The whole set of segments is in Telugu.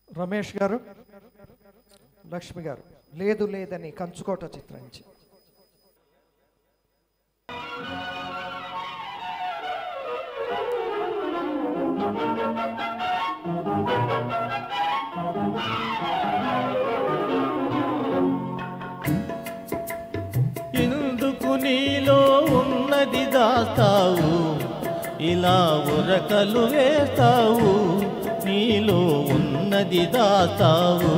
రమేష్ గారు, లక్ష్మి గారు లేదు లేదని కంచుకోట చిత్రం నుంచి. ఎందుకు నీలో ఉన్నది దాస్తావు, ఇలా ఉరకలు వేస్తావు, నీలో ఉన్నది దాస్తావు.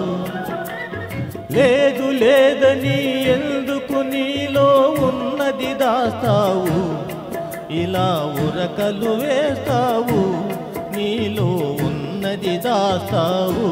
లేదు లేదని ఎందుకు నీలో ఉన్నది దాస్తావు, ఇలా ఉరకలు వేస్తావు, నీలో ఉన్నది దాస్తావు.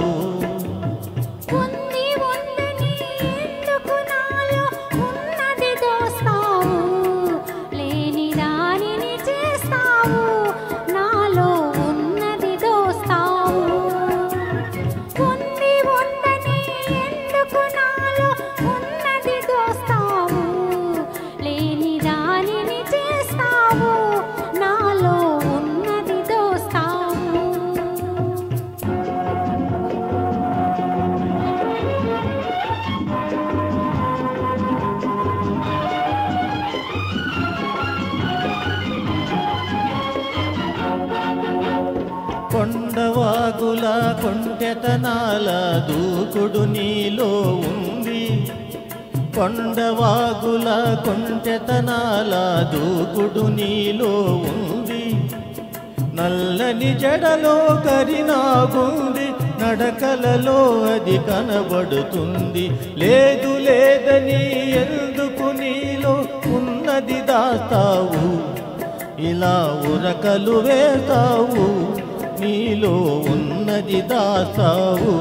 కొండవాగుల కొంటెతనాల దూకుడు నీలో ఉంది, కొండవాగుల కొంటెతనాల దూకుడు నీలో ఉంది. నల్లని జడలో కరినాగుంది, నడకలలో అది కనబడుతుంది. లేదు లేదని ఎందుకు నీలో ఉన్నది దాస్తావు, ఇలా ఉరకలు వేస్తావు, నీలో ఉన్నది దాస్తావు.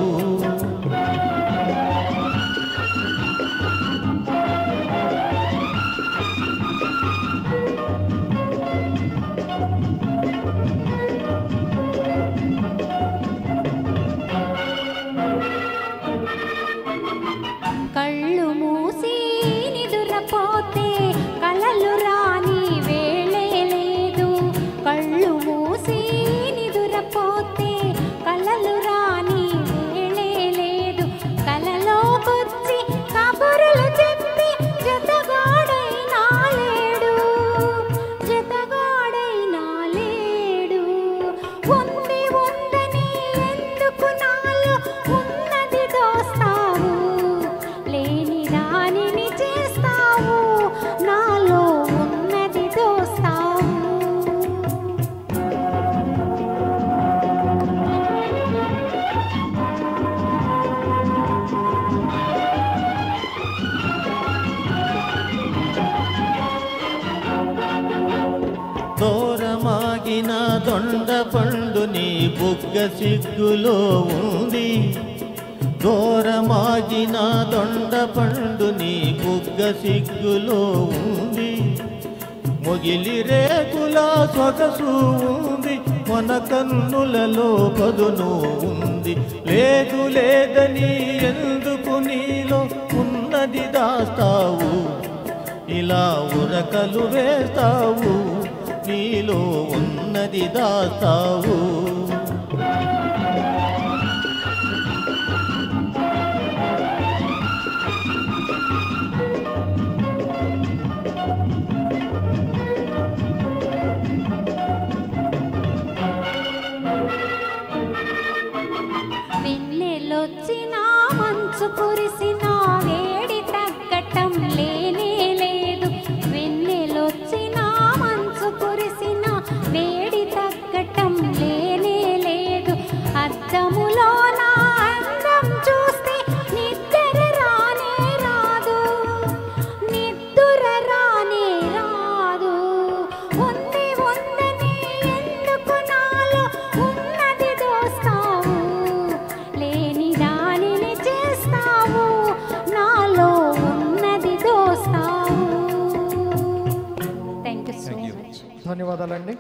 కళ్ళు మూసి నిదురపోతే కలలు రాని వేళే లేదు, కళ్ళు మూసి నిదురపోతే కలలు రాని వేళే లేదు. కలలోకొచ్చి కబురులు చెప్పి జతగాడైనా లేడు, జతగాడైనా లేడు. ఉంది ఉందని ఎందుకు నాలో ఉన్నది దోస్తావు, లేని దానిని చేస్తావు, నాలో ఉన్నది దోస్తావు. దూరమాగిన దొండ పండు నీ బుగ్గ సిగ్గులో ఉంది, దూరమాగిన దొండ పండు నీ బుగ్గ సిగ్గులో ఉంది. మొగిలి రేకుల సొగసు ఉంది, మన కన్నులలో పదును ఉంది. లేదు లేదని ఎందుకు నీలో ఉన్నది దాస్తావు, ఇలా ఉరకలు వేస్తావు, నీలో ఉన్నది దాస్తావు. వెన్నెలొచ్చినా మంచు కురిసినా వేడి తగ్గటం లేనే లేదు, వెన్నెలొచ్చినా మంచు కురిసినా వేడి తగ్గటం లేనే లేదు. అద్దములో నా అందం చూస్తే నిద్ర రానే రాదు, నిద్ర రానే రాదు. ఉంది ఉందని ఎందుకు నాలో ఉన్నది దోస్తావు, లేని దానిని చేస్తావు, నాలో ఉన్నది దోస్తావు. Thank you so much. ధన్యవాదాలండి.